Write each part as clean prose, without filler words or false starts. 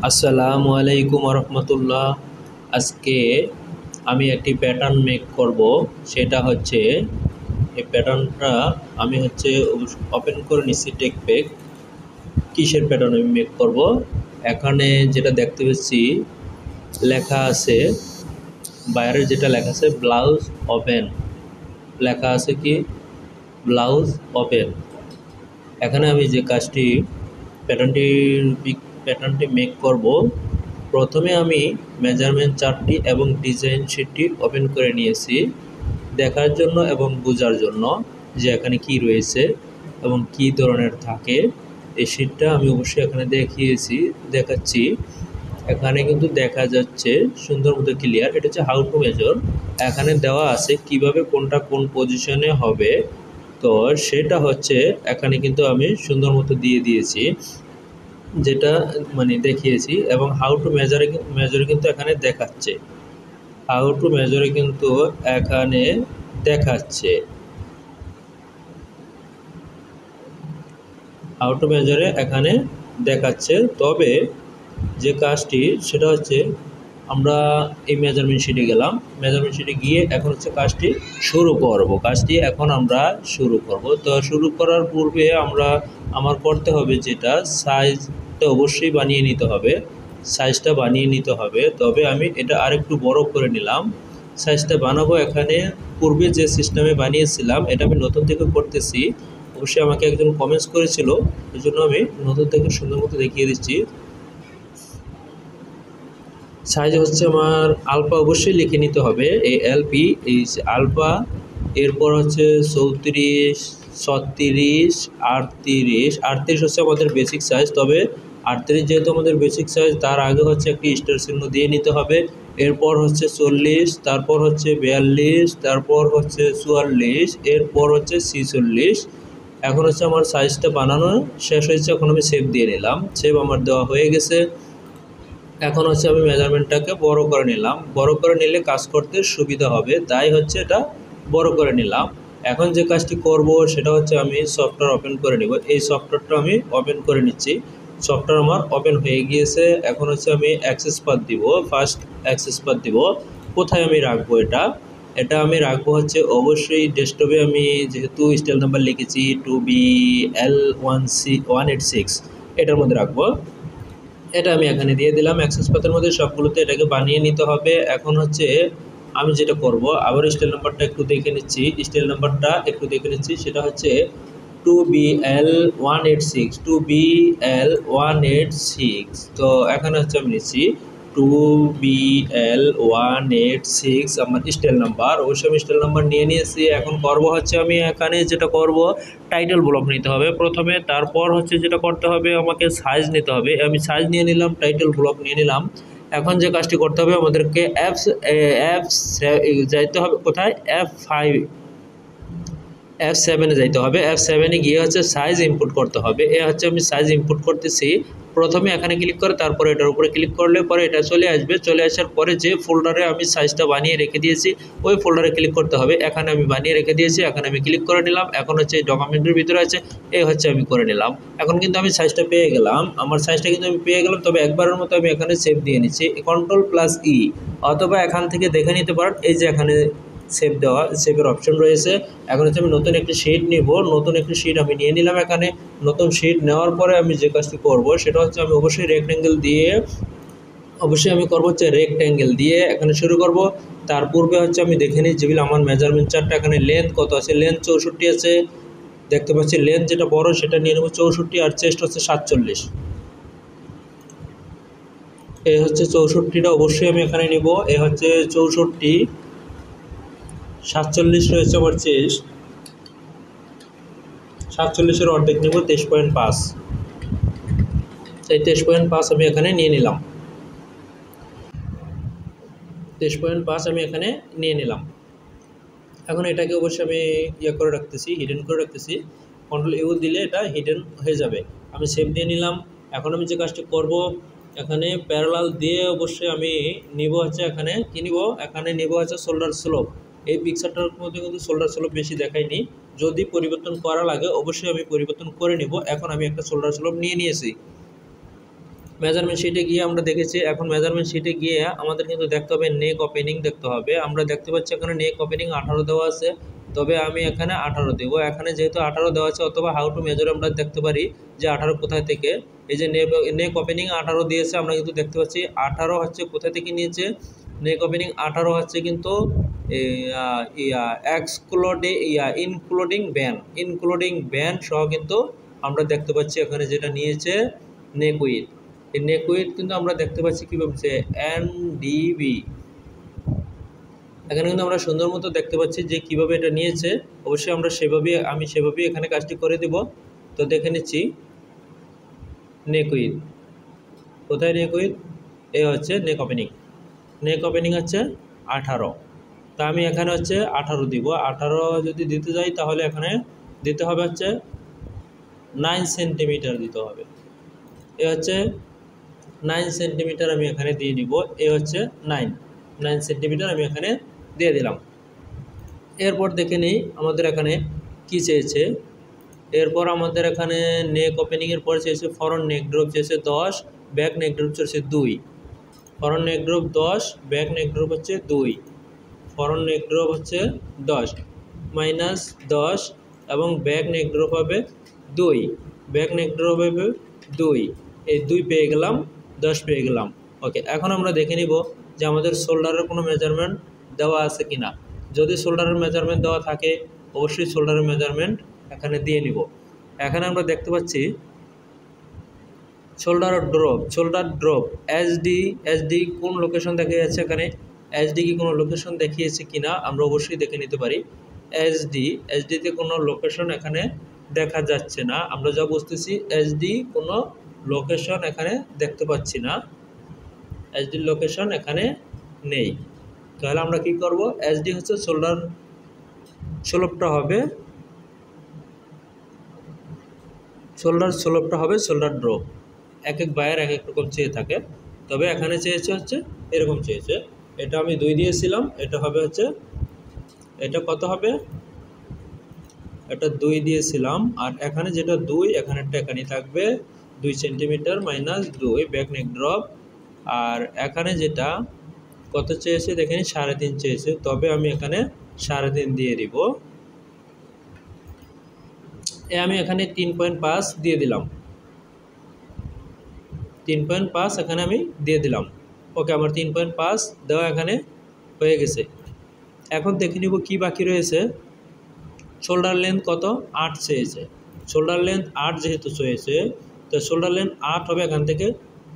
আসসালামু আলাইকুম রহমতুল্লাহ। আজকে আমি একটি প্যাটার্ন মেক করব। সেটা হচ্ছে এই প্যাটার্নটা আমি ওপেন করে নিচ্ছি টেকপেক। কিসের প্যাটার্ন আমি মেক করব? এখানে যেটা দেখতে পাচ্ছি লেখা আছে, বাইরে যেটা লেখা আছে ব্লাউজ ওপেন, লেখা আছে কি ব্লাউজ ওপেন। এখানে আমি যে কাজটি প্যাটার্নটি প্যাটার্নটি মেক করব, প্রথমে আমি মেজারমেন্ট চার্টটি এবং ডিজাইন শিটটি ওপেন করে নিয়েছি দেখার জন্য এবং বোঝার জন্য যে এখানে কি রয়েছে এবং কি ধরনের থাকে। এই শিটটা আমি অবশ্যই এখানে দেখাচ্ছি। এখানে কিন্তু দেখা যাচ্ছে সুন্দর মতো ক্লিয়ার। এটা হচ্ছে হাউ টু মেজর। এখানে দেওয়া আছে কিভাবে কোনটা কোন পজিশনে হবে। তো সেটা হচ্ছে এখানে কিন্তু আমি সুন্দর মতো দিয়ে দিয়েছি, যেটা দেখিয়েছি। এবং হাউ টু মেজারে কিন্তু এখানে দেখাচ্ছে, হাউ টু মেজারে কিন্তু এখানে দেখাচ্ছে, হাউ টু মেজারে এখানে দেখাচ্ছে। তবে যে কাজটি সেটা হচ্ছে আমরা এই মেজারমেন্ট শিটে গেলাম, মেজারমেন্ট শিটে গিয়ে এখন হচ্ছে কাজটি শুরু করব। কাজটি এখন আমরা শুরু করব। তো শুরু করার পূর্বে আমার করতে হবে যেটা, সাইজটা অবশ্যই বানিয়ে নিতে হবে, সাইজটা বানিয়ে নিতে হবে। তবে আমি এটা আরেকটু বড় করে নিলাম। সাইজটা বানাবো এখানে পূর্বে যে সিস্টেমে বানিয়েছিলাম এটা আমি নতুন থেকে করতেছি। অবশ্যই আমাকে একজন কমেন্টস করেছিল, এই জন্য আমি নতুন থেকে সুন্দর মতো দেখিয়ে দিচ্ছি। সাইজ হচ্ছে আমার আলফা অবশ্যই লিখে নিতে হবে, এই এলপি, এই আলফা। এরপর হচ্ছে 34, 36, 38 হচ্ছে আমাদের বেসিক সাইজ। তবে 38 যেহেতু আমাদের বেসিক সাইজ, তার আগে হচ্ছে একটি স্টার চিহ্ন দিয়ে নিতে হবে। এরপর হচ্ছে 40, তারপর হচ্ছে 42, তারপর হচ্ছে 44, এরপর হচ্ছে 46। এখন হচ্ছে আমার সাইজটা বানানো শেষ হয়েছে। এখন আমি সেভ দিয়ে নিলাম, সেভ আমার দেওয়া হয়ে গেছে। এখন হচ্ছে আমি মেজারমেন্টটাকে বড় করে নিলাম, বড় করে নিলে কাজ করতে সুবিধা হবে, তাই হচ্ছে এটা বড় করে নিলাম। এখন যে কাজটি করব সেটা হচ্ছে আমি সফটওয়্যার ওপেন করে নিব। এই সফটওয়্যারটা আমি ওপেন করে নিচ্ছি। সফটওয়্যার আমার ওপেন হয়ে গিয়েছে। এখন হচ্ছে আমি অ্যাক্সেস পাথ দিব, ফার্স্ট অ্যাক্সেস পাথ দিব। কোথায় আমি রাখবো এটা? এটা আমি রাখবো হচ্ছে অবশ্যই ডেস্কটপে। আমি যেহেতু স্টাইল নাম্বার লিখেছি 2BL186, এটার মধ্যে রাখবো। এটা আমি এখানে দিয়ে দিলাম। অ্যাক্সেস পাথের মধ্যে সবগুলোতে এটাকে বানিয়ে নিতে হবে। এখন হচ্ছে আমি যেটা করব, আবার স্টাইল নাম্বারটা একটু দেখে নিচ্ছি, সেটা হচ্ছে 2BL186, 2BL186। তো এখানে হচ্ছে আমি নিচ্ছি 2BL186 আমার স্টাইল নাম্বার। অবশ্যই আমি স্টাইল নাম্বার নিয়ে নিয়েছি। এখন করব হচ্ছে আমি এখানে যেটা করব, টাইটেল ব্লক নিতে হবে প্রথমে। তারপর হচ্ছে যেটা করতে হবে, আমাকে সাইজ নিতে হবে। আমি সাইজ নিয়ে নিলাম, টাইটেল ব্লক নিয়ে নিলাম। এখন যে কাজটি করতে হবে, আমাদেরকে অ্যাপ যাইতে হবে। কোথায়? F7 যাইতে হবে। F7 গিয়ে হচ্ছে সাইজ ইনপুট করতে হবে। হচ্ছে আমি সাইজ ইনপুট করতেছি। প্রথমে এখানে ক্লিক করে তারপরে এটার উপরে ক্লিক করলে পরে এটা চলে আসবে। চলে আসার পরে যে ফোল্ডারে আমি সাইজটা বানিয়ে রেখে দিয়েছি ওই ফোল্ডারে ক্লিক করতে হবে। এখানে আমি বানিয়ে রেখে দিয়েছি, এখানে আমি ক্লিক করে নিলাম। এখন হচ্ছে এই ডকুমেন্টের ভিতরে আছে, হচ্ছে আমি করে নিলাম। এখন কিন্তু আমি সাইজটা পেয়ে গেলাম, আমার সাইজটা কিন্তু আমি পেয়ে গেলাম। তবে একবারের মতো আমি এখানে সেভ দিয়ে নিচ্ছি, Ctrl+E, অথবা এখান থেকে দেখে নিতে পারেন। এই যে এখানে সেভের অপশন রয়েছে। এখন হচ্ছে আমি নতুন একটি শিট নিব, নতুন একটি শিট আমি নিয়ে নিলাম। এখানে নতুন শিট নেওয়ার পরে আমি যে কাজটি করব সেটা হচ্ছে আমি অবশ্যই রেক্ট্যাঙ্গেল দিয়ে এখানে শুরু করব। তার পূর্বে হচ্ছে আমি দেখে নিই যেগুলো আমার মেজারমেন্ট চার্টটা, এখানে লেন্থ কত আছে, লেন্থ 64 আছে। দেখতে পাচ্ছি লেন্থ যেটা বড় সেটা নিয়ে নেব 64, আর চেস্ট হচ্ছে 47। এই হচ্ছে 64টা অবশ্যই আমি এখানে নিব। হচ্ছে 64, 47 রয়েছে আমার চেস্ট। 47-এর অর্ধেক নেব 23.5। এই 23.5 আমি এখানে নিয়ে নিলাম, 23.5 আমি এখানে নিয়ে নিলাম। এখন এটাকে অবশ্যই আমি করে রাখতেছি, হিডেন করে রাখতেছি। Ctrl+U দিলে এটা হিডেন হয়ে যাবে। আমি সেভ দিয়ে নিলাম। এখন আমি যে কাজটি করব, এখানে প্যারালাল দিয়ে অবশ্যই আমি নিব হচ্ছে, এখানে কি নিব, এখানে নিব হচ্ছে শোল্ডার স্লোপ। এই পিকচারটার মধ্যে কিন্তু শোল্ডার স্লোপ বেশি দেখায়নি, যদি পরিবর্তন করা লাগে অবশ্যই আমি পরিবর্তন করে নিব। এখন আমি একটা শোল্ডার স্লোপ নিয়ে নিয়েছি। মেজারমেন্ট শিটে গিয়ে আমরা দেখেছি, এখন মেজারমেন্ট শিটে গিয়ে আমাদের কিন্তু দেখতে হবে নেক ওপেনিং দেখতে হবে। আমরা দেখতে পাচ্ছি এখানে নেক ওপেনিং 18 দেওয়া আছে, তবে আমি এখানে 18 দেবো। এখানে যেহেতু 18 দেওয়া আছে, অথবা হাউ টু মেজার আমরা দেখতে পারি যে 18 কোথায় থেকে। এই যে নেক ওপেনিং 18 দিয়েছে, আমরা কিন্তু দেখতে পাচ্ছি 18 হচ্ছে কোথা থেকে নিয়েছে। নেক ওপেনিং 18 হচ্ছে কিন্তু ইনক্লুডিং ব্যান সহ কিন্তু আমরা দেখতে পাচ্ছি এখানে যেটা নিয়েছে নেক উইথ। এই নেক উইথ কিন্তু আমরা দেখতে পাচ্ছি কীভাবে এনডিবি। এখানে কিন্তু আমরা সুন্দর মতো দেখতে পাচ্ছি যে কিভাবে এটা নিয়েছে। অবশ্যই আমি সেভাবেই এখানে কাজটি করে দেব। তো দেখে নিচ্ছি নেক উইথ কোথায়, নেক উইথ এ হচ্ছে নেক ওপেনিং হচ্ছে 18। তা আমি এখানে হচ্ছে 18 দিব। 18 যদি দিতে যাই তাহলে এখানে দিতে হবে হচ্ছে 9 সেন্টিমিটার দিতে হবে। এ হচ্ছে 9 সেন্টিমিটার আমি এখানে দিয়ে দিব। এ হচ্ছে 9 সেন্টিমিটার আমি এখানে দিয়ে দিলাম। এরপর দেখে নিই আমাদের এখানে কি চেয়েছে। এরপর আমাদের এখানে নেক ওপেনিংয়ের পর চেয়েছে ফরন্ট নেক ড্রপ চেয়েছে 10, ব্যাক নেক ড্রপ চেয়েছে 2। Front neck drop 10, back neck drop হচ্ছে 2। ফরন্ট নেক ড্রপ হচ্ছে 10 মাইনাস 10 এবং ব্যাক নেক ড্রপ হবে 2। ব্যাক নেক ড্রপ হবে 2, এই 2 পেয়ে গেলাম, 10 পেয়ে গেলাম। ওকে, এখন আমরা দেখে নিব যে আমাদের শোল্ডারের কোনো মেজারমেন্ট দেওয়া আছে কি না। যদি শোল্ডারের মেজারমেন্ট দেওয়া থাকে অবশ্যই শোল্ডারের মেজারমেন্ট এখানে দিয়ে নিব। এখানে আমরা দেখতে পাচ্ছি শোল্ডার ড্রপ এসডি কোন লোকেশন দেখা যাচ্ছে এখানে। এসডি কি কোনো লোকেশন দেখিয়েছে কিনা আমরা অবশ্যই দেখে নিতে পারি। এসডিতে কোনো লোকেশন এখানে দেখা যাচ্ছে না। আমরা যা বুঝতেছি এসডি কোনো লোকেশন এখানে দেখতে পাচ্ছি না, এসডির লোকেশন এখানে নেই। তাহলে আমরা কি করব, এসডি হচ্ছে শোল্ডার স্লোপটা হবে শোল্ডার ড্রপ। এক এক বায়ের এক এক রকম চেয়ে থাকে, তবে এখানে চেয়েছে হচ্ছে এরকম চেয়েছে। এটা আমি 2 দিয়েছিলাম, এটা হবে হচ্ছে, এটা কত হবে, এটা 2 দিয়েছিলাম। আর এখানে যেটা 2 এখানেরটা এখানেই থাকবে 2 centimetre minus 2 back neck drop. আর এখানে যেটা কত চেয়েছে দেখেনি 3.5 চেয়েছে, তবে আমি এখানে 3.5 দিয়ে দিব। আমি এখানে 3.5 দিয়ে দিলাম, 3.5 এখানে আমি দিয়ে দিলাম। ওকে, আমার 3.5 দেওয়া এখানে হয়ে গেছে। এখন দেখে নিব কি বাকি রয়েছে। শোল্ডার লেন্থ কত, 8 চেয়েছে। শোল্ডার লেন্থ 8 যেহেতু চেয়েছে, তো শোল্ডার লেন্থ 8 হবে। এখান থেকে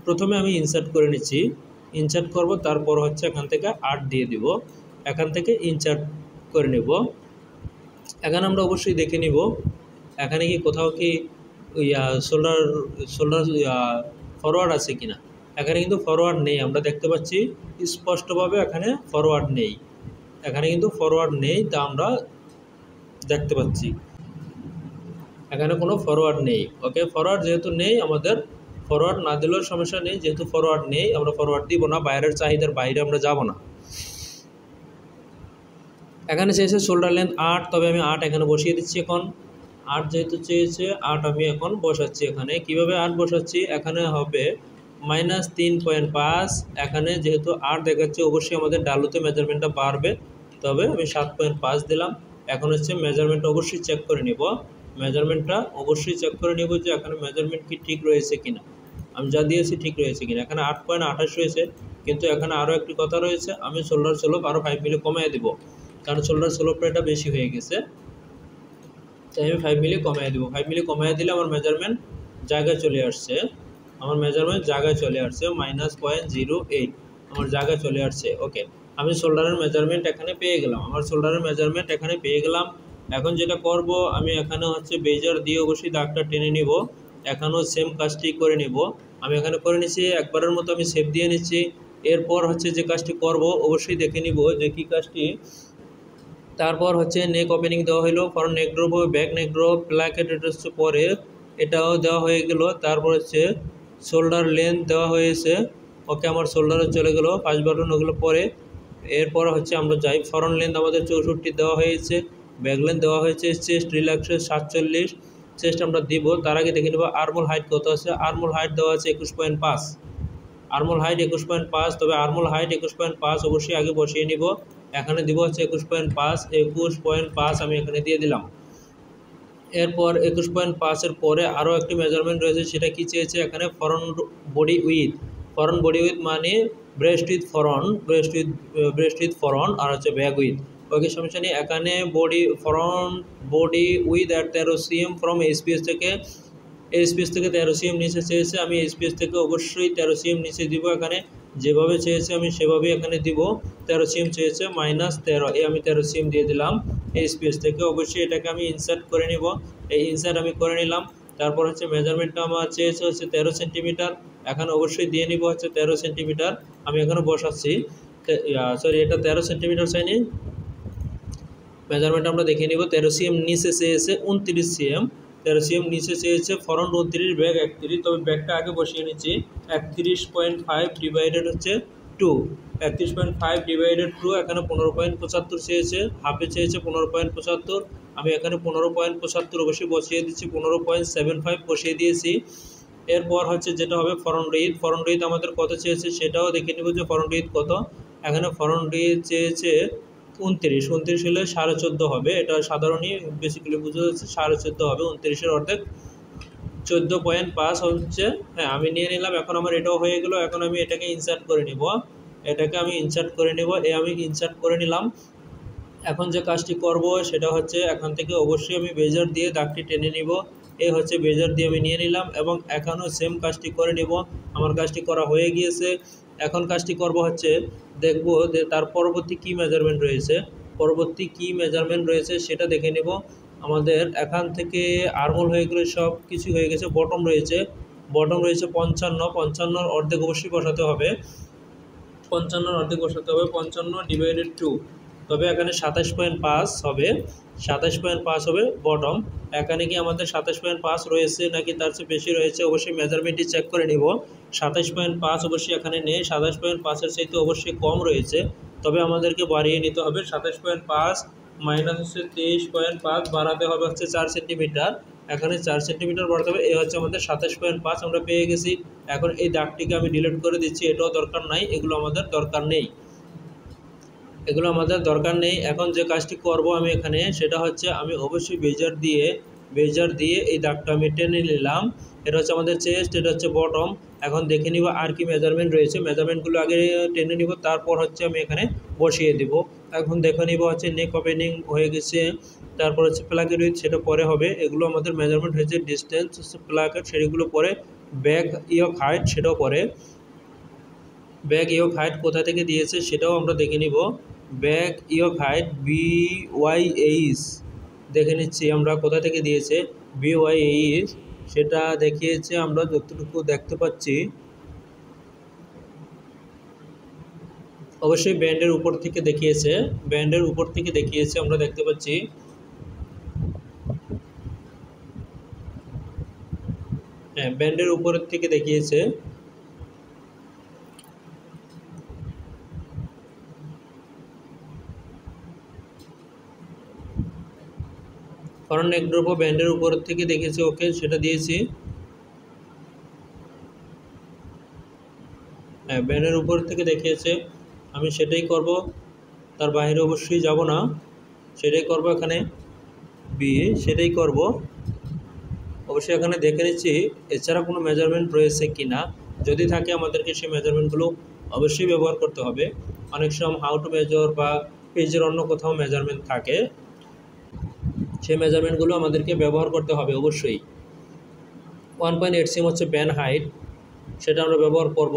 প্রথমে আমি ইনসার্ট করে নিচ্ছি, ইনসার্ট করব, তারপর হচ্ছে এখান থেকে 8 দিয়ে দিব, এখান থেকে ইনসার্ট করে নেব। এখানে আমরা অবশ্যই দেখে নিব এখানে কি কোথাও কি শোল্ডার ফরওয়ার্ড আছে কিনা। এখানে কিন্তু ফরওয়ার্ড নেই, আমরা দেখতে পাচ্ছি স্পষ্টভাবে এখানে ফরওয়ার্ড নেই, এখানে কিন্তু ফরওয়ার্ড নেই, তা আমরা দেখতে পাচ্ছি এখানে কোনো ফরওয়ার্ড নেই। ওকে, ফরওয়ার্ড যেহেতু নেই, আমাদের ফরওয়ার্ড না দিলেও সমস্যা নেই, যেহেতু ফরওয়ার্ড নেই আমরা ফরওয়ার্ড দিব না, বাইরের চাহিদার বাইরে আমরা যাব না। এখানে চেয়েছে শোল্ডার লেন্থ 8, তবে আমি 8 এখানে বসিয়ে দিচ্ছি। এখন 8 যেহেতু চেয়েছে 8 আমি এখন বসাচ্ছি। এখানে কিভাবে 8 বসাচ্ছি, এখানে হবে -3.5। এখানে যেহেতু 8 দেখাচ্ছে অবশ্যই আমাদের ডালুতে মেজারমেন্টটা বাড়বে, তবে আমি 7.5 দিলাম। এখন হচ্ছে মেজারমেন্টটা অবশ্যই চেক করে নিব, যে এখানে মেজারমেন্ট কি ঠিক রয়েছে কিনা, আমি যা দিয়েছি ঠিক রয়েছে কিনা। এখানে 8.28 রয়েছে, কিন্তু এখানে আরও একটি কথা রয়েছে, আমি শোল্ডার স্লোপ আরও 5 মিলি কমিয়ে দেবো, কারণ শোল্ডার স্লোপটা এটা বেশি হয়ে গেছে, তাই আমি 5 মিলি কমিয়ে দেবো। 5 মিলি কমিয়ে দিলে আমার মেজারমেন্ট জায়গায় চলে আসছে, -0.08 আমার জায়গায় চলে আসছে। ওকে, আমি শোল্ডারের মেজারমেন্ট এখানে পেয়ে গেলাম। এখন যেটা করব, আমি এখানে হচ্ছে বেজার দিয়ে অবশ্যই দাগটা টেনে নিব। এখানেও সেম কাজটি করে নিব। আমি এখানে করে নিচ্ছি, একবারের মতো আমি শেপ দিয়ে নিচ্ছি। এরপর হচ্ছে যে কাজটি করব অবশ্যই দেখে নিব যে কী কাজটি। তারপর হচ্ছে নেক ওপেনিং দেওয়া হলো, front neck drop, back neck drop, placket হচ্ছে পরে, এটাও দেওয়া হয়ে গেল। তারপর হচ্ছে শোল্ডার লেন্থ দেওয়া হয়েছে। ওকে, আমার শোল্ডারে চলে গেল, 5 বাটন ওগুলো পরে। এরপর হচ্ছে আমরা যাই, ফরন্ট লেন্থ আমাদের 64 দেওয়া হয়েছে, ব্যাক লেন্থ দেওয়া হয়েছে, চেস্ট রিল্যাক্সের 47, চেস্ট আমরা দিব। তার আগে দেখে নেব আর্মল হাইট কত আছে। আর্মল হাইট দেওয়া আছে 21.5, আর্মল হাইট 21.5। তবে আর্মল হাইট 21.5 অবশ্যই আগে বসিয়ে নিব। এখানে দিব হচ্ছে 21.5, 21.5 আমি এখানে দিয়ে দিলাম। এরপর 21.5-এর পরে আরও একটি মেজারমেন্ট রয়েছে, সেটা কি চেয়েছে এখানে front body with. Front body with মানে ব্রেস্ট উইথ ফ্রন্ট আর হচ্ছে ব্যাক উইথ। ওকে, সমস্যা নেই। এখানে front body with at 13 cm from SPS থেকে 13 cm নিচে চেয়েছে। আমি এসপিএস থেকে অবশ্যই 13 cm নিচে দিব। এখানে যেভাবে চেয়েছে আমি সেভাবেই এখানে দিব। 13 cm চেয়েছে -13, আমি 13 cm দিয়ে দিলাম এসপিএস থেকে। অবশ্যই এটাকে আমি ইনসার্ট করে নিব। এই ইনসার্ট আমি করে নিলাম। তারপর হচ্ছে মেজারমেন্টটা আমার চেয়েছে হচ্ছে 13 সেন্টিমিটার। এখানে অবশ্যই দিয়ে নিব হচ্ছে 13 সেন্টিমিটার। আমি এখানে বসাচ্ছি, সরি এটা 13 সেন্টিমিটার চাইনি। মেজারমেন্ট আমরা দেখে নিব। 13 cm নিচে চেয়েছে 29 cm, 13 cm নিচে চেয়েছে ফ্রন্ট 29, ব্যাক 31। তবে ব্যাকটা আগে বসিয়ে নিচ্ছি। 31.5 ডিভাইডেড হচ্ছে 2, 31.5 ডিভাইডেড 2। এখানে 15.75 চেয়েছে, হাফে চেয়েছে 15.75। আমি এখানে 15.75 অবশ্যই বসিয়ে দিচ্ছি, 15.75 বসিয়ে দিয়েছি। এরপর হচ্ছে যেটা হবে ফ্রন্ট উইথ আমাদের কত চেয়েছে সেটাও দেখে নেব যে ফ্রন্ট উইথ কত। এখানে ফ্রন্ট উইথ চেয়েছে 29, 29 হলে 14.5 হবে। এটা সাধারণই বেসিক্যালি বোঝা যাচ্ছে 14.5 হবে। 29-এর অর্ধেক 14.5 হচ্ছে। হ্যাঁ, আমি নিয়ে নিলাম। এখন আমার এটাও হয়ে গেল। এখন আমি এটাকে ইনসার্ট করে নিব। আমি ইনসার্ট করে নিলাম। এখন যে কাজটি করব সেটা হচ্ছে এখান থেকে অবশ্যই আমি বেজার দিয়ে দাগটি টেনে নিব। এই হচ্ছে বেজার দিয়ে আমি নিয়ে নিলাম এবং এখনও সেম কাজটি করে নিব। আমার কাজটি করা হয়ে গিয়েছে। এখন কাজটি করব হচ্ছে দেখব যে তার পরবর্তী কী মেজারমেন্ট রয়েছে, সেটা দেখে নেব। আমাদের এখান থেকে আর্মল হয়ে গেলে সব কিছু হয়ে গেছে। বটম রয়েছে 55 অর্ধেক অবশ্যই বসাতে হবে। 55 ডিভাইডেড 2। তবে এখানে 27.5 হবে, 27.5 হবে বটম। এখানে কি আমাদের 27.5 রয়েছে নাকি তার চেয়ে বেশি রয়েছে অবশ্যই মেজারমেন্টটি চেক করে নিব। 27.5 অবশ্যই এখানে নেই, 27.5-এর চাইতে অবশ্যই কম রয়েছে। তবে আমাদেরকে বাড়িয়ে নিতে হবে। 27.5 মাইনাস হচ্ছে 23.5 বাড়াতে হবে হচ্ছে 4 সেন্টিমিটার। এখানে 4 সেন্টিমিটার বাড়াতে হবে। এই হচ্ছে আমাদের 27.5 আমরা পেয়ে গেছি। এখন এই দাগটিকে আমি ডিলিট করে দিচ্ছি, এটাও দরকার নাই, এগুলো আমাদের দরকার নেই। এখন যে কাজটি করব আমি এখানে সেটা হচ্ছে আমি অবশ্যই বেজার দিয়ে এই দাগটা আমি টেনে নিলাম। এটা হচ্ছে আমাদের চেস্ট, এটা হচ্ছে বটম। এখন দেখে নিব আর কি মেজারমেন্ট রয়েছে। মেজারমেন্টগুলো আগে টেনে নিব, তারপর হচ্ছে আমি এখানে বসিয়ে দিব। এখন দেখে নিব হচ্ছে নেক ওপেনিং হয়ে গেছে। তারপর হচ্ছে প্লাকেট উইথ, সেটা পরে হবে। এগুলো আমাদের মেজারমেন্ট হয়েছে। ডিস্টেন্স হচ্ছে প্লাকেট, সেগুলো পরে। ব্যাক ইয়ক হাইট সেটাও পরে। ব্যাক ইয়ক হাইট কোথা থেকে দিয়েছে সেটাও আমরা দেখে নিব। ব্যাক ইয়ক হাইট BYH দেখে নিচ্ছি আমরা কোথা থেকে দিয়েছে। BYH সেটা দেখিয়েছে আমরা যতটুকু দেখতে পাচ্ছি অবশ্যই ব্যান্ডের উপর থেকে দেখিয়েছে, আমরা দেখতে পাচ্ছি। হ্যাঁ, ব্যান্ডের উপর থেকে দেখিয়েছে। ফ্রন্ট নেক ড্রপও ব্যান্ডের উপর থেকে দেখেছে। ওকে, সেটা দিয়েছি। হ্যাঁ, ব্যান্ডের উপর থেকে দেখিয়েছে, আমি সেটাই করব, তার বাইরে অবশ্যই যাব না, সেটাই করব। এখানে সেটাই করব অবশ্যই। এখানে দেখে নিচ্ছি এছাড়া কোনো মেজারমেন্ট রয়েছে কি না। যদি থাকে আমাদেরকে সেই মেজারমেন্টগুলো অবশ্যই ব্যবহার করতে হবে। অনেক সময় হাউ টু মেজার বা পেজের অন্য কোথাও মেজারমেন্ট থাকে, সেই মেজারমেন্টগুলো আমাদেরকে ব্যবহার করতে হবে অবশ্যই। 1.8 cm হচ্ছে ব্যান হাইট, সেটা আমরা ব্যবহার করব।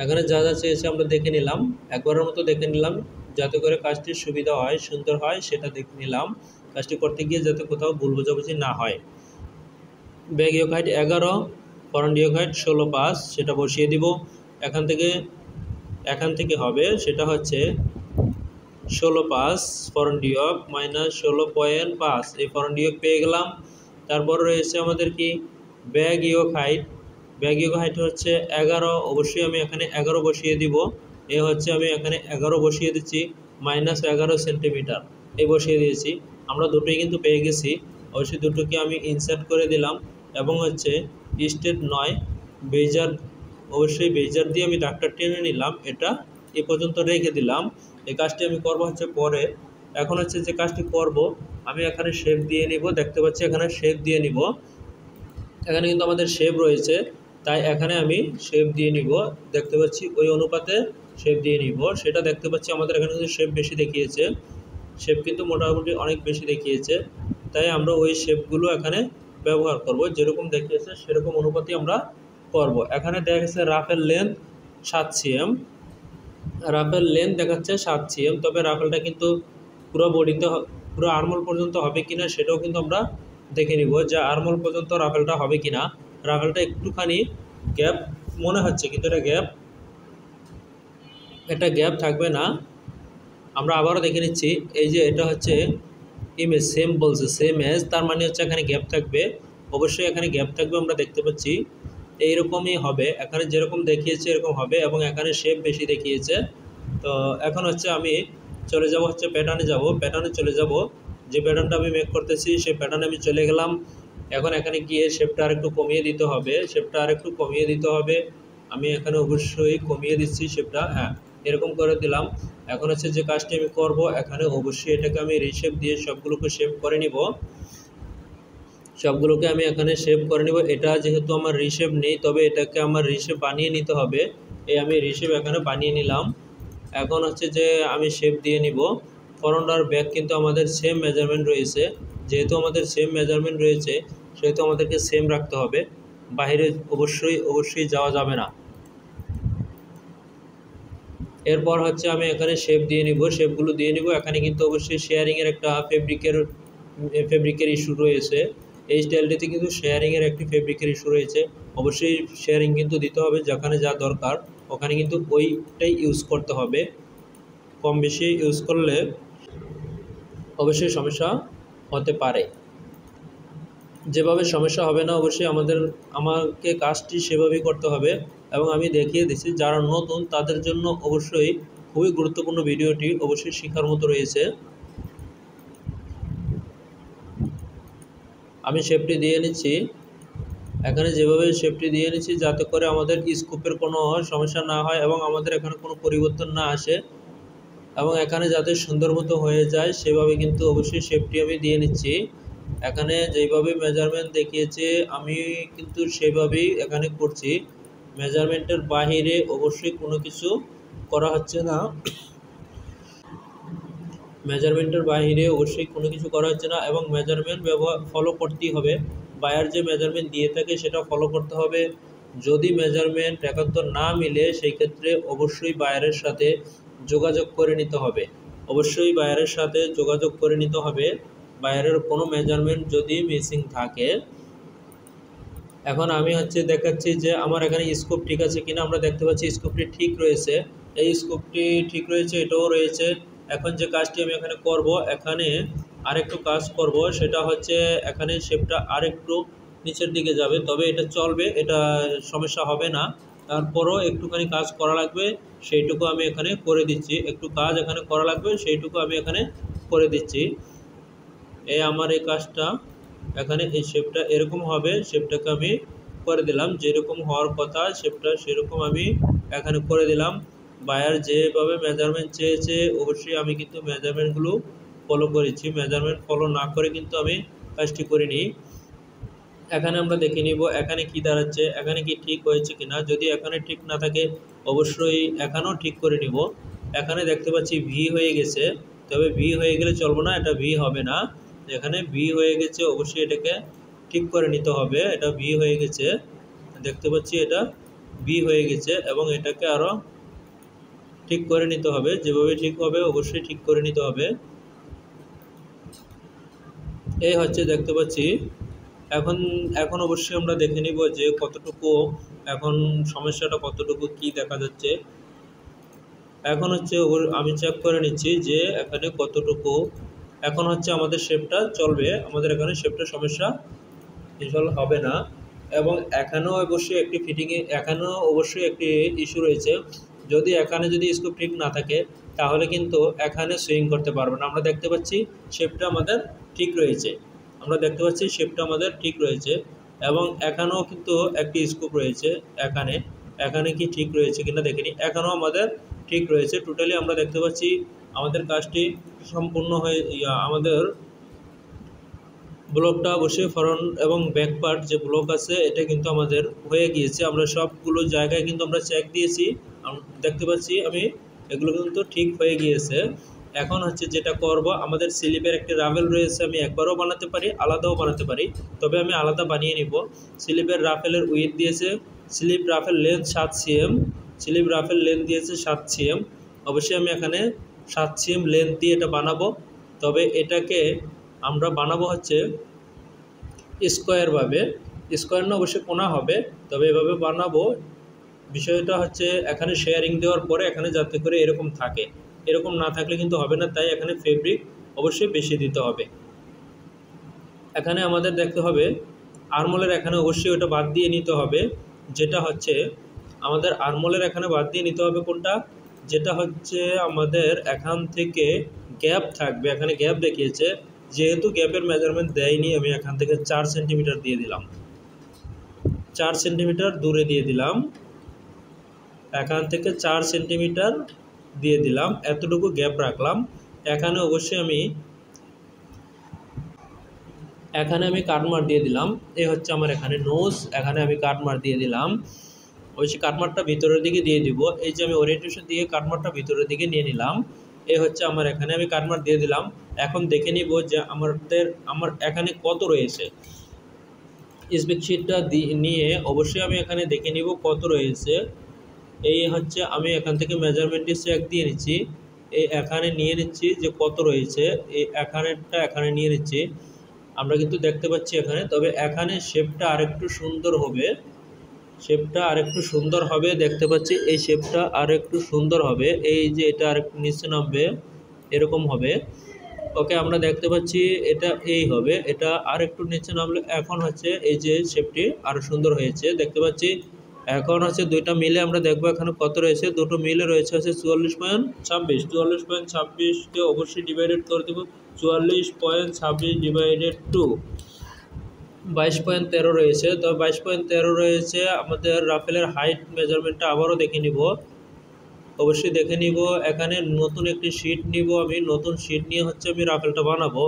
এখানে যা চেয়েছে আমরা দেখে নিলাম, একবারের মতো দেখে নিলাম, যাতে করে কাজটির সুবিধা হয়, সুন্দর হয়, সেটা দেখে নিলাম। কাজটি করতে গিয়ে যাতে কোথাও ভুল বোঝাবুঝি না হয়। ব্যাক ইয়ক হাইট 11, ফ্রন্ট ইয়ক হাইট 16.5, সেটা বসিয়ে দিব। এখান থেকে হবে সেটা হচ্ছে 16.5 ফ্রন্ট ইয়ক মাইনাস 16.5, এই ফ্রন্ট ইয়ক পেয়ে গেলাম। তারপর রয়েছে আমাদের কি ব্যাক ইয়ক হাইট হচ্ছে 11, অবশ্যই আমি এখানে 11 বসিয়ে দিব। এ হচ্ছে আমি এখানে 11 বসিয়ে দিচ্ছি, -11 সেন্টিমিটার এই বসিয়ে দিয়েছি। আমরা দুটোই কিন্তু পেয়ে গেছি। অবশ্যই দুটোকে আমি ইনসার্ট করে দিলাম এবং হচ্ছে স্টেপ 9 বেজার, অবশ্যই বেজার দিয়ে আমি দাগটা টেনে নিলাম, এটা এ পর্যন্ত রেখে দিলাম। এই কাজটি আমি করব হচ্ছে পরে। এখন হচ্ছে যে কাজটি করব, আমি এখানে শেপ দিয়ে নিব, দেখতে পাচ্ছি এখানে শেপ দিয়ে নিব, এখানে কিন্তু আমাদের শেপ রয়েছে, তাই এখানে আমি শেপ দিয়ে নিব, দেখতে পাচ্ছি ওই অনুপাতে শেপ দিয়ে নিব। সেটা দেখতে পাচ্ছি আমাদের এখানে কিন্তু শেপ বেশি দেখিয়েছে, শেপ কিন্তু মোটামুটি অনেক বেশি দেখিয়েছে, তাই আমরা ওই শেপগুলো এখানে ব্যবহার করব, যেরকম দেখিয়েছে সেরকম অনুপাতে আমরা করব। এখানে দেখা গেছে ruffle length 7 cm, ruffle length দেখাচ্ছে 7 cm, তবে রাফেলটা কিন্তু পুরো বডিতে পুরো আর্মল পর্যন্ত হবে কিনা সেটাও কিন্তু আমরা দেখে নিব, যে আর্মল পর্যন্ত রাফেলটা হবে কিনা। রাফেলটা একটুখানি গ্যাপ মনে হচ্ছে, কিন্তু এটা গ্যাপ থাকবে না। আমরা আবারও দেখে নিচ্ছি, এই যে এটা হচ্ছে ইমেজ সেম বলছে, সেম এজ, তার মানে হচ্ছে এখানে গ্যাপ থাকবে, অবশ্যই এখানে গ্যাপ থাকবে, আমরা দেখতে পাচ্ছি এইরকমই হবে, এখানে যেরকম দেখিয়েছে এরকম হবে, এবং এখানে শেপ বেশি দেখিয়েছে। তো এখন হচ্ছে আমি চলে যাব হচ্ছে প্যাটার্নে যাব, প্যাটার্নে চলে যাব, যে প্যাটার্নটা আমি মেক করতেছি সেই প্যাটার্নে আমি চলে গেলাম। এখন এখানে গিয়ে শেপটা আরেকটু কমিয়ে দিতে হবে, শেপটা আরেকটু কমিয়ে দিতে হবে, আমি এখানে অবশ্যই কমিয়ে দিচ্ছি শেপটা, হ্যাঁ এরকম করে দিলাম। এখন হচ্ছে যে কাজটি আমি করব, এখানে অবশ্যই এটাকে আমি রিশেপ দিয়ে সবগুলোকে শেপ করে নিব, সবগুলোকে আমি এখানে শেপ করে নিব। এটা যেহেতু আমার রিশেপ নেই, তবে এটাকে আমার রিশেপ বানিয়ে নিতে হবে, এই আমি রিশেপ এখানে বানিয়ে নিলাম। এখন হচ্ছে যে আমি শেপ দিয়ে নিব। ফ্রন্ট আর ব্যাক কিন্তু আমাদের সেম মেজারমেন্ট রয়েছে, যেহেতু আমাদের সেম মেজারমেন্ট রয়েছে সেহেতু আমাদেরকে সেম রাখতে হবে, বাইরে অবশ্যই যাওয়া যাবে না। এরপর হচ্ছে আমি এখানে শেপ দিয়ে নিব, শেপগুলো দিয়ে নিব। এখানে কিন্তু অবশ্যই শেয়ারিংয়ের একটা ফেব্রিকের ইস্যু রয়েছে, এই স্টাইলটিতে কিন্তু শেয়ারিংয়ের একটি ফেব্রিকের ইস্যু রয়েছে, অবশ্যই শেয়ারিং কিন্তু দিতে হবে, যেখানে যা দরকার ওখানে কিন্তু ওইটাই ইউজ করতে হবে, কম বেশি ইউজ করলে অবশ্যই সমস্যা হতে পারে। যেভাবে সমস্যা হবে না, অবশ্যই আমাকে কাজটি সেভাবেই করতে হবে, এবং আমি দেখিয়ে দিচ্ছি যারা নতুন তাদের জন্য অবশ্যই খুবই গুরুত্বপূর্ণ ভিডিওটি, অবশ্যই শেখার মতো রয়েছে। আমি শেপটি দিয়ে নিচ্ছি, এখানে যেভাবে শেপটি দিয়ে নিচ্ছি যাতে করে আমাদের স্কোপের কোনো সমস্যা না হয় এবং আমাদের এখানে কোনো পরিবর্তন না আসে, এবং এখানে যাতে সুন্দর মতো হয়ে যায় সেভাবে কিন্তু অবশ্যই শেপটি আমি দিয়ে নিচ্ছি। এখানে যেভাবে মেজারমেন্ট দেখিয়েছে আমি কিন্তু সেভাবেই এখানে করছি, মেজারমেন্টের বাহিরে অবশ্যই কোনো কিছু করা হচ্ছে না, মেজারমেন্টের বাইরে অবশ্যই কোনো কিছু করা হচ্ছে না, এবং মেজারমেন্ট ফলো করতেই হবে, বায়ার যে মেজারমেন্ট দিয়ে থাকে সেটা ফলো করতে হবে। যদি মেজারমেন্ট একান্তর না মিলে সেই ক্ষেত্রে অবশ্যই বায়ারের সাথে যোগাযোগ করে নিতে হবে, অবশ্যই বায়ারের সাথে যোগাযোগ করে নিতে হবে, বায়ারের কোনো মেজারমেন্ট যদি মিসিং থাকে। এখন আমি হচ্ছে দেখাচ্ছি যে আমার এখানে স্কোপ ঠিক আছে কিনা, আমরা দেখতে পাচ্ছি স্কোপটি ঠিক রয়েছে, এই স্কোপটি ঠিক রয়েছে, এটাও রয়েছে। এখন যে কাজটি আমি এখানে করব, এখানে আরেকটু কাজ করব, সেটা হচ্ছে এখানে শেপটা আরেকটু নিচের দিকে যাবে, তবে এটা চলবে, এটা সমস্যা হবে না, তারপরও একটুখানি কাজ করা লাগবে, সেইটুকু আমি এখানে করে দিচ্ছি, একটু কাজ এখানে করা লাগবে সেইটুকু আমি এখানে করে দিচ্ছি। এই আমার এই কাজটা এখানে এই শেপটা এরকম হবে, শেপটাকে আমি করে দিলাম, যেরকম হওয়ার কথা শেপটা সেরকম আমি এখানে করে দিলাম। বায়ার যেভাবে মেজারমেন্ট চেয়েছে অবশ্যই আমি কিন্তু মেজারমেন্টগুলো ফলো করেছি, মেজারমেন্ট ফলো না করে কিন্তু আমি কাজটি করিনি। এখানে আমরা দেখে নিব এখানে কি দাঁড়াচ্ছে, এখানে কি ঠিক হয়েছে কিনা, যদি এখানে ঠিক না থাকে অবশ্যই এখানেও ঠিক করে নিব। এখানে দেখতে পাচ্ছি ভি হয়ে গেছে, তবে ভি হয়ে গেলে চলবে না, এটা ভি হবে না, এখানে ভি হয়ে গেছে, অবশ্যই এটাকে ঠিক করে নিতে হবে, এটা ভি হয়ে গেছে, দেখতে পাচ্ছি এটা ভি হয়ে গেছে, এবং এটাকে আরও ঠিক করে নিতে হবে, যেভাবে ঠিক হবে অবশ্যই ঠিক করে নিতে হবে। এই হচ্ছে দেখতে পাচ্ছি। এখন অবশ্যই আমরা দেখে নিব যে কতটুকু এখন সমস্যাটা কতটুকু কি দেখা যাচ্ছে। এখন হচ্ছে আমি চেক করে নিচ্ছি যে এখানে কতটুকু, এখন হচ্ছে আমাদের শেপটা চলবে, আমাদের এখানে শেপটা সমস্যা ইনশাল্লাহ হবে না। এবং এখানেও অবশ্যই একটি ফিটিংয়ে এখানেও অবশ্যই একটি ইস্যু রয়েছে, যদি স্কোপ ঠিক না থাকে তাহলে কিন্তু এখানে সুইং করতে পারবে না। আমরা দেখতে পাচ্ছি শেপটা আমাদের ঠিক রয়েছে, আমরা দেখতে পাচ্ছি শেপটা আমাদের ঠিক রয়েছে এবং এখানেও কিন্তু একটি স্কোপ রয়েছে। এখানে এখানে কি ঠিক রয়েছে কিনা দেখিনি, এখানেও আমাদের ঠিক রয়েছে। টোটালি আমরা দেখতে পাচ্ছি আমাদের কাজটি সম্পূর্ণ হয়ে আমাদের ব্লকটা অবশ্যই ফ্রন্ট এবং ব্যাক পার্ট যে ব্লক আছে এটা কিন্তু আমাদের হয়ে গিয়েছে। আমরা সবগুলো জায়গায় কিন্তু আমরা চেক দিয়েছি, দেখতে পাচ্ছি আমি এগুলো কিন্তু ঠিক হয়ে গিয়েছে। এখন হচ্ছে যেটা করব, আমাদের স্লিপের একটি রাফেল রয়েছে, আমি একবারও বানাতে পারি, আলাদাও বানাতে পারি, তবে আমি আলাদা বানিয়ে নিব। স্লিপের রাফেলের উইথ দিয়েছে, slip ruffle length 7 cm, slip ruffle length দিয়েছে 7 cm। অবশ্যই আমি এখানে 7 cm লেন্থ দিয়ে এটা বানাবো, তবে এটাকে আমরা বানাবো হচ্ছে স্কোয়ারভাবে। স্কোয়ার না অবশ্যই কোনা হবে, তবে এভাবে বানাবো। বিষয়টা হচ্ছে এখানে শেয়ারিং দেওয়ার পরে এখানে যাতে করে এরকম থাকে, এরকম না থাকলে কিন্তু হবে না, তাই এখানে ফেব্রিক অবশ্যই বেশি দিতে হবে। এখানে আমাদের দেখতে হবে আরমোলের এখানে অবশ্যই ওটা বাদ দিয়ে নিতে হবে, যেটা হচ্ছে আমাদের আরমোলের এখানে বাদ দিয়ে নিতে হবে কোনটা, যেটা হচ্ছে আমাদের এখান থেকে গ্যাপ থাকবে, এখানে গ্যাপ দেখিয়েছে, যেহেতু গ্যাপের মেজারমেন্ট দেয়নি আমি এখান থেকে 4 সেন্টিমিটার দিয়ে দিলাম, 4 সেন্টিমিটার দূরে দিয়ে দিলাম, এখান থেকে 4 সেন্টিমিটার দিয়ে দিলাম, এতটুকু গ্যাপ রাখলাম। এখানে অবশ্যই এখানে আমি কাটমার দিয়ে দিলাম, এই হচ্ছে আমার এখানে নোজ, এখানে আমি কাটমার দিয়ে দিলাম। অবশ্যই কাটমারটা ভিতরের দিকে দিয়ে দিব, এই যে আমি ওরিয়েন্টেশন দিয়ে কাটমারটা ভিতরের দিকে নিয়ে নিলাম, এই হচ্ছে আমার এখানে আমি কাটমার দিয়ে দিলাম। এখন দেখে নিব যে আমার এখানে কত রয়েছে। স্প্রেডশিটটা নিয়ে অবশ্যই আমি এখানে দেখে নিব কত রয়েছে। এই হচ্ছে আমি এখান থেকে মেজারমেন্টটি চেক দিয়ে নিচ্ছি, এই এখানে নিয়ে নিচ্ছি যে কত রয়েছে, এই এখানেরটা এখানে নিয়ে নিচ্ছি, আমরা কিন্তু দেখতে পাচ্ছি এখানে। তবে এখানে শেপটা আরেকটু সুন্দর হবে, শেপটা আরেকটু সুন্দর হবে, দেখতে পাচ্ছি এই শেপটা আরেকটু সুন্দর হবে, এই যে এটা আরেকটু নিচে নামবে এরকম হবে। ওকে, আমরা দেখতে পাচ্ছি এটা এই হবে, এটা আরেকটু নিচে নামলে এখন হচ্ছে এই যে শেপটি আরও সুন্দর হয়েছে দেখতে পাচ্ছি। এখন হচ্ছে দুইটা মিলে আমরা দেখবো এখানে কত রয়েছে, দুটো মিলে রয়েছে হচ্ছে 44.26, 44.26কে অবশ্যই ডিভাইডেড করে দেবো, 44.26 ডিভাইডেড টু 22.13 রয়েছে। তো 22.13 রয়েছে। আমাদের রাফেলের হাইট মেজারমেন্টটা আবারও দেখে নিব, অবশ্যই দেখে নিব। এখানে নতুন একটি শিট নিব, আমি নতুন শিট নিয়ে হচ্ছে আমি রাফেলটা বানাবো,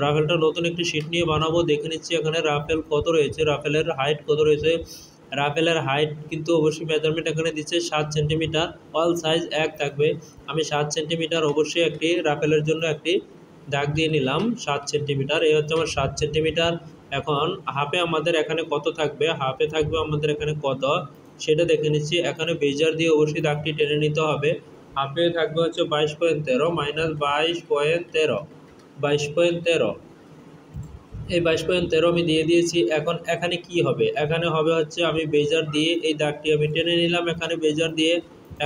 রাফেলটা নতুন একটি শিট নিয়ে বানাবো। দেখে নিচ্ছি এখানে রাফেল কত রয়েছে, রাফেলের হাইট কত রয়েছে। রাফেলের হাইট কিন্তু অবশ্যই মেজারমেন্ট এখানে দিচ্ছে 7 সেন্টিমিটার, অল সাইজ এক থাকবে। আমি 7 সেন্টিমিটার অবশ্যই একটি রাফেলের জন্য একটি দাগ দিয়ে নিলাম, 7 সেন্টিমিটার, এই হচ্ছে আমার 7 সেন্টিমিটার। এখন হাফে আমাদের এখানে কত থাকবে, হাফে থাকবে আমাদের এখানে কত সেটা দেখে নিচ্ছি। এখানে বেজার দিয়ে অবশ্যই দাগটি টেনে নিতে হবে। হাফে থাকবে হচ্ছে 22.13 মাইনাস 22.13, 22.13, এই 22.13 আমি দিয়ে দিয়েছি। এখন এখানে কি হবে, এখানে হবে হচ্ছে আমি বেজার দিয়ে এই দাগটি আমি টেনে নিলাম এখানে বেজার দিয়ে।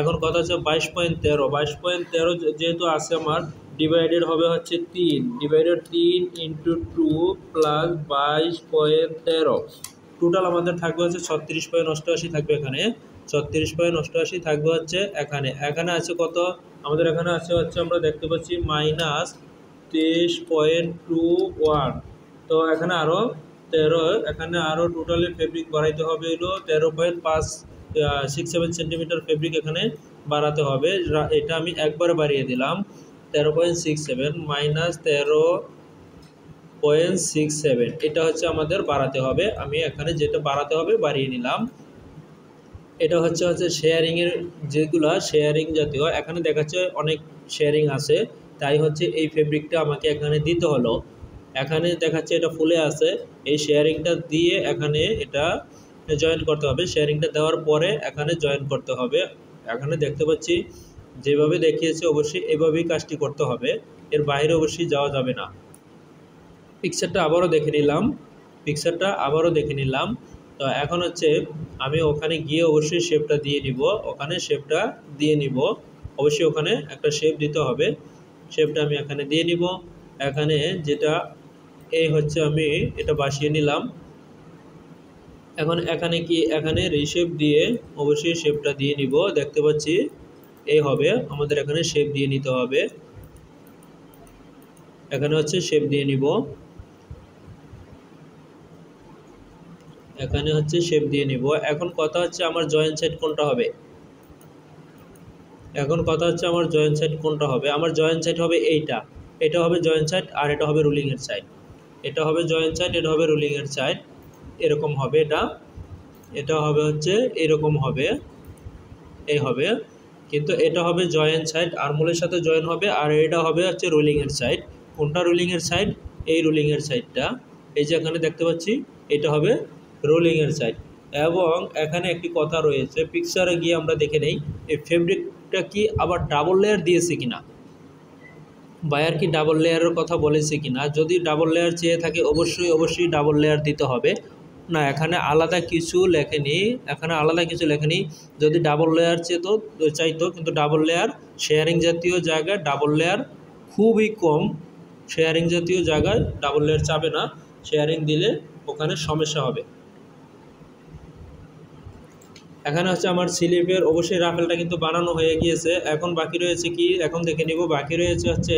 এখন কথা হচ্ছে 22.13, 22.13 যেহেতু আছে আমার, ডিভাইডেড হবে হচ্ছে 3, ডিভাইডেড 3 ইন্টু 2 প্লাস 22.13, টোটাল আমাদের থাকবে হচ্ছে 36.88 থাকবে এখানে, 36.88 থাকবে হচ্ছে এখানে। এখানে আছে কত, আমাদের এখানে আছে হচ্ছে আমরা দেখতে পাচ্ছি মাইনাস 23.21। তো এখানে আরও 13, এখানে আরও টোটালি ফেব্রিক বাড়াইতে হবে হলো 13.67 সেন্টিমিটার ফেব্রিক এখানে বাড়াতে হবে। এটা আমি একবারে বাড়িয়ে দিলাম, 13.67 মাইনাস 13.67, এটা হচ্ছে আমাদের বাড়াতে হবে। আমি এখানে যেটা বাড়াতে হবে বাড়িয়ে নিলাম। এটা হচ্ছে শেয়ারিংয়ের, যেগুলো শেয়ারিং জাতীয় এখানে দেখাচ্ছে অনেক শেয়ারিং আছে, তাই হচ্ছে এই ফেব্রিকটা আমাকে এখানে দিতে হলো। এখানে দেখাচ্ছে এটা ফুলে আছে, এই শেয়ারিংটা দিয়ে এখানে এটা জয়েন করতে হবে, শেয়ারিংটা দেওয়ার পরে এখানে জয়েন করতে হবে। এখানে দেখতে পাচ্ছি যেভাবে দেখিয়েছে অবশ্যই এভাবেই কাজটি করতে হবে, এর বাইরে অবশ্যই যাওয়া যাবে না। পিকচারটা আবারও দেখে নিলাম, তো এখন হচ্ছে আমি ওখানে গিয়ে অবশ্যই শেপটা দিয়ে নিব, ওখানে শেপটা দিয়ে নিব, অবশ্যই ওখানে একটা শেপ দিতে হবে, শেপটা আমি এখানে দিয়ে নিব। এখানে যেটা এই হচ্ছে আমি এটা বসিয়ে নিলাম। এখন এখানে কি, এখানে রিশেপ দিয়ে অবশ্যই শেপটা দিয়ে নিব, দেখতে পাচ্ছি এই হবে আমাদের, এখানে শেপ দিয়ে নিতে হবে, এখানে হচ্ছে শেপ দিয়ে নিব। এখানে হচ্ছে শেপ দিয়ে নিব। এখন কথা হচ্ছে আমার জয়েন্ট সাইড কোনটা হবে। এখন কথা হচ্ছে আমার জয়েন্ট সাইড কোনটা হবে। আমার জয়েন্ট সাইড হবে এইটা, এটা হবে জয়েন্ট সাইড আর এটা হবে রুলিং এর সাইড। এটা হবে জয়েন্ট সাইড, এটা হবে রুলিং এর সাইড। এরকম হবে এটা, এটা হবে হচ্ছে এরকম হবে, এই হবে। কিন্তু এটা হবে জয়েন্ট সাইড, আর্মহোলের সাথে জয়েন হবে, আর এটা হবে হচ্ছে রোলিং এর সাইড। কোনটা রোলিং এর সাইড? এই রোলিং এর সাইডটা, এই যে এখানে দেখতে পাচ্ছি এটা হবে রোলিং এর সাইড। এবং এখানে একটি কথা রয়েছে, পিকচারে গিয়ে আমরা দেখে নেই এই ফেব্রিকটা কি আবার ডাবল লেয়ার দিয়েছে কিনা, বায়ার কি ডাবল লেয়ারের কথা বলেছে কিনা। যদি ডাবল লেয়ার চেয়ে থাকে অবশ্যই ডাবল লেয়ার দিতে হবে। না, এখানে আলাদা কিছু লেখেনি, এখানে আলাদা কিছু লেখেনি। যদি ডাবল লেয়ার চাইতো, কিন্তু ডাবল লেয়ার শেয়ারিং জাতীয় জায়গায় ডাবল লেয়ার খুবই কম। শেয়ারিং জাতীয় জায়গায় ডাবল লেয়ার চাবে না, শেয়ারিং দিলে ওখানে সমস্যা হবে। এখানে হচ্ছে আমার স্লিপের অবশ্যই রাফেলটা কিন্তু বানানো হয়ে গিয়েছে। এখন বাকি রয়েছে কি, এখন দেখে নিব। বাকি রয়েছে হচ্ছে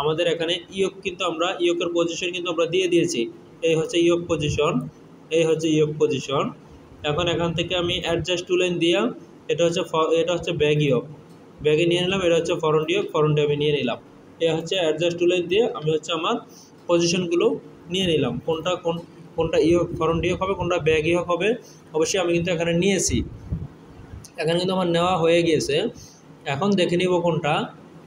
আমাদের এখানে ইয়োক, কিন্তু আমরা ইয়োকের পজিশন কিন্তু আমরা দিয়ে দিয়েছি। এই হচ্ছে ইয়োক পজিশন, এই হচ্ছে ইয়োক পজিশন। এখন এখান থেকে আমি অ্যাডজাস্ট টু লাইন দিয়া, এটা হচ্ছে ব্যাগ ইয়োক, ব্যাগে নিয়ে নিলাম। এটা হচ্ছে ফরন্ট ইয়োক, ফরন্টে আমি নিয়ে নিলাম। এ হচ্ছে অ্যাডজাস্ট টু লাইন দিয়ে আমি হচ্ছে আমার পজিশনগুলো নিয়ে নিলাম। কোনটা ইয়োক ফরন্ট ইয়োক হবে, কোনটা ব্যাগ ইয়োক হবে, অবশ্যই আমি কিন্তু এখানে নিয়েছি। এখানে কিন্তু আমার নেওয়া হয়ে গিয়েছে। এখন দেখে নিব কোনটা।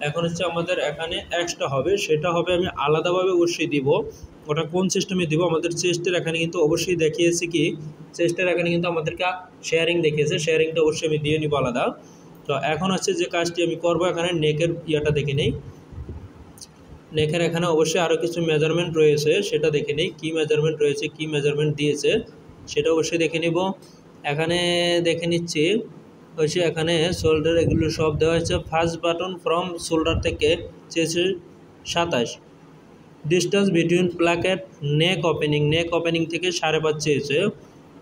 এখন হচ্ছে আমাদের এখানে এক্সট্রা হবে, সেটা হবে আমি আলাদাভাবে অবশ্যই দিব। ওটা কোন সিস্টেমে দিব, আমাদের চেস্টের এখানে কিন্তু অবশ্যই দেখিয়েছি কি, চেস্টের এখানে কিন্তু আমাদেরকে শেয়ারিং দেখিয়েছে, শেয়ারিংটা অবশ্যই আমি দিয়ে নিব আলাদা। তো এখন হচ্ছে যে কাজটি আমি করব, এখানে নেকের ইয়াটা দেখে নেই। নেকের এখানে অবশ্যই আরও কিছু মেজারমেন্ট রয়েছে, সেটা দেখে নেই কী মেজারমেন্ট রয়েছে, কী মেজারমেন্ট দিয়েছে সেটা অবশ্যই দেখে নিব। এখানে দেখে নিচ্ছি হচ্ছে এখানে শোল্ডার এগুলো সব দেওয়া হয়েছে। ফার্স্ট বাটন ফ্রম শোল্ডার থেকে চেয়েছে 27। ডিস্টেন্স বিটুইন প্লাকেট নেক ওপেনিং থেকে 5.5 চেয়েছে,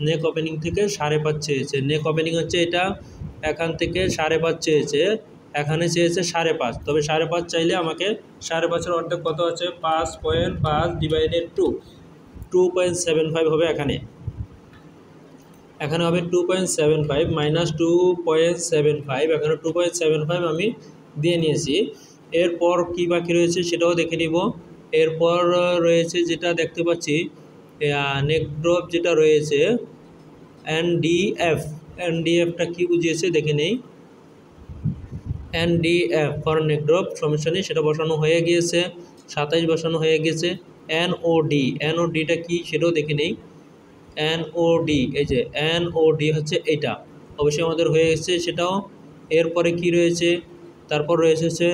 নেক ওপেনিং থেকে 5.5 চেয়েছে। নেক ওপেনিং হচ্ছে এটা, এখান থেকে 5.5 চেয়েছে, এখানে চেয়েছে 5.5। তবে 5.5 চাইলে আমাকে 5.5-এর অর্ধেক কত আছে, 5.5 ডিভাইডেড 2.75 হবে। এখানে হবে 2.75 মাইনাস 2.75, এখানে 2.75 আমি দিয়ে নিয়েছি। এরপর কি বাকি রয়েছে সেটাও দেখে নিব। এরপর রয়েছে যেটা দেখতে পাচ্ছি নেক ড্রপ যেটা রয়েছে এনডিএফটা কি বুঝিয়েছে দেখে নেই। এনডিএফ ফর নেক ড্রপ, সমস্যা নেই, সেটা বসানো হয়ে গিয়েছে, 27 বসানো হয়ে গেছে। এনওডিটা কি সেটাও দেখে নেই। এনওডি, এই যে এনওডি হচ্ছে এটা, অবশ্যই আমাদের হয়ে গেছে সেটাও। এরপরে কি রয়েছে, তারপর রয়েছে হচ্ছে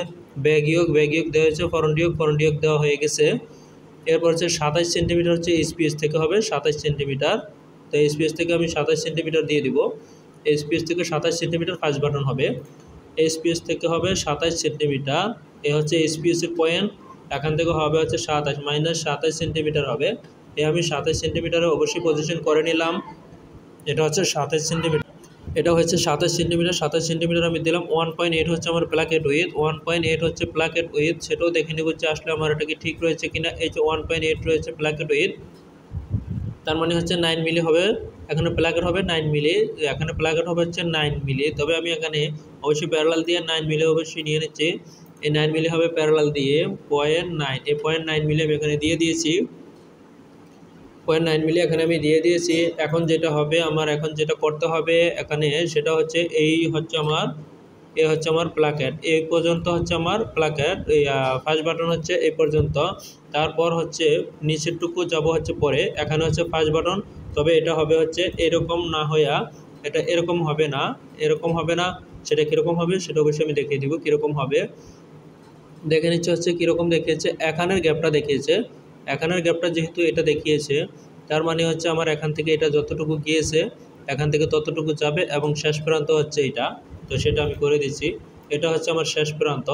ব্যাগ ইয়োক দেওয়া হয়েছে, ফরন্ট ইয়োক দেওয়া হয়ে গেছে। এরপর হচ্ছে 27 সেন্টিমিটার হচ্ছে এসপিএস থেকে হবে 27 সেন্টিমিটার। তো এসপিএস থেকে আমি 27 সেন্টিমিটার দিয়ে দিব। এসপিএস থেকে 27 সেন্টিমিটার ফার্স্ট বাটন হবে, এসপিএস থেকে হবে 27 সেন্টিমিটার। এ হচ্ছে এসপিএসের পয়েন্ট, এখান থেকে হবে হচ্ছে 27 মাইনাস 27 সেন্টিমিটার হবে। আমি 27 সেন্টিমিটারে অবশ্যই পজিশন করে নিলাম। এটা হচ্ছে 27 সেন্টিমিটার, এটা হচ্ছে 27 সেন্টিমিটার। 27 সেন্টিমিটার আমি দিলাম। 1.8 হচ্ছে আমার প্লাকেট উইথ, 1.8 হচ্ছে প্লাকেট উইথ, সেটাও দেখে নিব যে আসলে আমার এটা কি ঠিক রয়েছে কিনা। এই যে 1.8 রয়েছে প্লাকেট উইথ, তার মানে হচ্ছে 9 মিলি হবে। এখানে প্লাকেট হবে 9 মিলি, এখানে প্লাকেট হবে হচ্ছে 9 মিলি। তবে আমি এখানে অবশ্যই প্যারালাল দিয়ে 9 মিলি অবশ্যই নিয়ে নিচ্ছি। এই 9 মিলি হবে প্যারালাল দিয়ে 0.9, এই 0.9 মিলি আমি এখানে দিয়ে দিয়েছি। 0.9 মিলি এখানে আমি দিয়ে দিয়েছি। এখন যেটা হবে আমার, এখন যেটা করতে হবে এখানে সেটা হচ্ছে এই হচ্ছে আমার প্লাকেট, এই পর্যন্ত হচ্ছে আমার প্লাকেট। এই ফার্স্ট বাটন হচ্ছে এই পর্যন্ত, তারপর হচ্ছে নিচেরটুকু যাব হচ্ছে পরে। এখানে হচ্ছে ফার্স্ট বাটন, তবে এটা হবে হচ্ছে এরকম না হইয়া, এটা এরকম হবে না, এরকম হবে না। সেটা কীরকম হবে সেটা অবশ্যই আমি দেখিয়ে দিব কীরকম হবে। দেখে নিচ্ছে হচ্ছে কীরকম দেখিয়েছে, এখানের গ্যাপটা দেখিয়েছে। এখানের গ্যাপটা যেহেতু এটা দেখিয়েছে, তার মানে হচ্ছে আমার এখান থেকে এটা যতটুকু গিয়েছে এখান থেকে ততটুকু যাবে, এবং শেষ প্রান্ত হচ্ছে এটা। তো সেটা আমি করে দিচ্ছি, এটা হচ্ছে আমার শেষ প্রান্ত।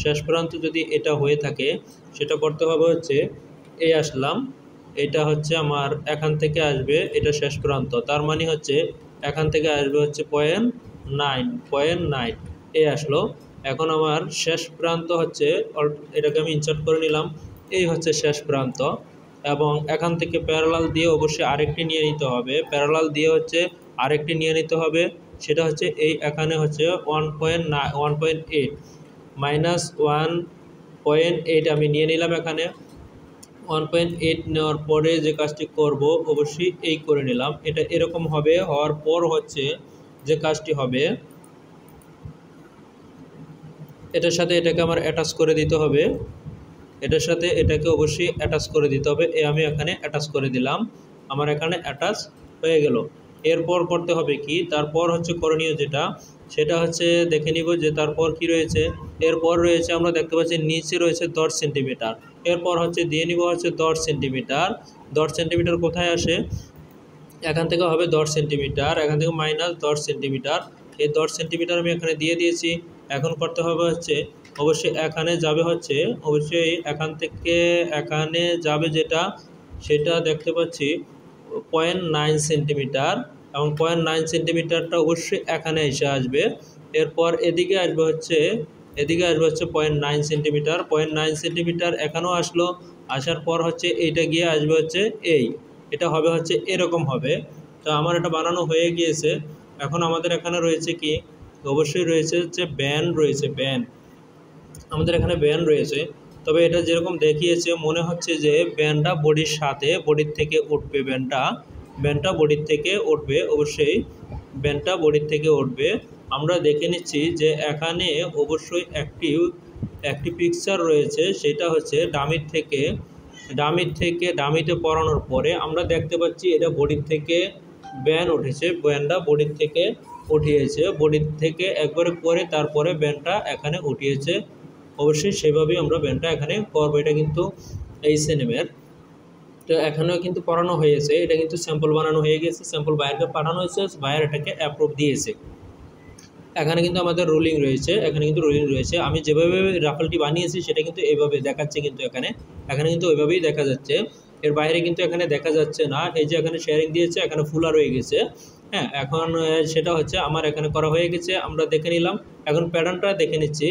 শেষ প্রান্ত যদি এটা হয়ে থাকে, সেটা করতে হবে হচ্ছে এই আসলাম, এটা হচ্ছে আমার এখান থেকে আসবে, এটা শেষ প্রান্ত। তার মানে হচ্ছে এখান থেকে আসবে হচ্ছে 0.9 এই আসলো। এখন আমার শেষ প্রান্ত হচ্ছে, এটাকে আমি ইনসার্ট করে নিলাম, এই হচ্ছে শেষ প্রান্ত। এবং এখান থেকে প্যারালাল দিয়ে অবশ্যই আরেকটি নিয়ে নিতে হবে, প্যারালাল দিয়ে হচ্ছে আরেকটি নিয়ে নিতে হবে, সেটা হচ্ছে এই এখানে হচ্ছে 1.8 -1.8 আমি নিয়ে নিলাম। এখানে 1.8 নেওয়ার পরে যে কাজটি করব অবশ্যই এই করে নিলাম। এটা এরকম হবে, হওয়ার পর হচ্ছে যে কাজটি হবে এটার সাথে এটাকে আমার অ্যাটাচ করে দিতে হবে, এটার সাথে এটাকে অবশ্যই অ্যাটাচ করে দিতে হবে। আমি এখানে অ্যাটাচ করে দিলাম, আমার এখানে অ্যাটাচ হয়ে গেল। এরপর করতে হবে কি, তারপর হচ্ছে করণীয় যেটা সেটা হচ্ছে দেখে নিব যে তারপর কি রয়েছে। এরপর রয়েছে আমরা দেখতে পাচ্ছি নিচে রয়েছে 10 সেন্টিমিটার, এরপর হচ্ছে দিয়ে নিব হচ্ছে 10 সেন্টিমিটার। 10 সেন্টিমিটার কোথায় আসে, এখান থেকে হবে 10 সেন্টিমিটার, এখান থেকে -10 সেন্টিমিটার। এই 10 সেন্টিমিটার আমি এখানে দিয়ে দিয়েছি। এখন করতে হবে হচ্ছে অবশ্যই এখানে যাবে হচ্ছে অবশ্যই এখান থেকে এখানে যাবে যেটা সেটা দেখতে পাচ্ছি 0.9 সেন্টিমিটার, এবং 0.9 সেন্টিমিটারটা অবশ্যই এখানে এসে আসবে। এরপর এদিকে আসবে হচ্ছে 0.9 সেন্টিমিটার, 0.9 সেন্টিমিটার এখানেও আসলো, আসার পর হচ্ছে এইটা গিয়ে আসবে হচ্ছে এটা হবে হচ্ছে এরকম হবে। তো আমার এটা বানানো হয়ে গিয়েছে। এখন আমাদের এখানে রয়েছে কি, অবশ্যই রয়েছে হচ্ছে ব্যান্ড রয়েছে, ব্যান্ড আমাদের এখানে ব্যান্ড রয়েছে। তবে এটা যেরকম দেখিয়েছে মনে হচ্ছে যে ব্যান্ডটা বডির সাথে বডির থেকে উঠবে, ব্যান্ডটা বডির থেকে উঠবে, অবশ্যই ব্যান্ডটা বডির থেকে উঠবে। আমরা দেখে নিচ্ছি যে এখানে অবশ্যই একটি পিকচার রয়েছে, সেটা হচ্ছে ডামিতে পরানোর পরে আমরা দেখতে পাচ্ছি এটা বডির থেকে ব্যান্ড উঠেছে, ব্যান্ডটা বডির থেকে উঠিয়েছে, বডির থেকে একবারে করে তারপরে ব্যান্ডটা এখানে উঠিয়েছে। অবশ্যই সেভাবেই আমরা ব্যান্ডটা এখানে করবো। এটা কিন্তু H&M-এর, তো এখানেও কিন্তু করানো হয়েছে, এটা কিন্তু স্যাম্পল বানানো হয়ে গেছে, স্যাম্পল বাইরকে পাঠানো হয়েছে, বাইরে এটাকে অ্যাপ্রুভ দিয়েছে। এখানে কিন্তু আমাদের রোলিং রয়েছে, আমি যেভাবে রাফেলটি বানিয়েছি সেটা কিন্তু এইভাবে দেখাচ্ছে, কিন্তু এখানে কিন্তু ওইভাবেই দেখা যাচ্ছে, এর বাইরে কিন্তু এখানে দেখা যাচ্ছে না। এই যে এখানে শেয়ারিং দিয়েছে, এখানে ফুলা রয়ে গেছে। হ্যাঁ, এখন সেটা হচ্ছে আমার এখানে করা হয়ে গেছে, আমরা দেখে নিলাম। এখন প্যাটার্নটা দেখে নিচ্ছি,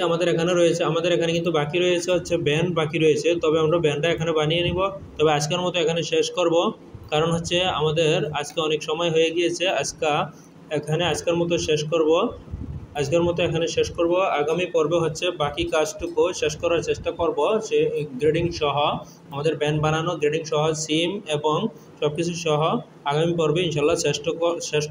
আমাদের এখানে রয়েছে, আমাদের এখানে কিন্তু বাকি রয়েছে হচ্ছে ব্যান্ড বাকি রয়েছে। তবে আমরা ব্যান্ডটা এখানে বানিয়ে নিব। তবে আজকের মতো এখানে শেষ করব, কারণ হচ্ছে আমাদের আজকে অনেক সময় হয়ে গিয়েছে। আজকের মতো এখানে শেষ করব। আগামী পর্বে হচ্ছে বাকি কাজটুকু শেষ করার চেষ্টা করব, সে গ্রেডিং সহ আমাদের ব্যান্ড বানানো, গ্রেডিং সহ সিম এবং সব কিছু সহ আগামী পর্বে ইনশাল্লাহ শেষ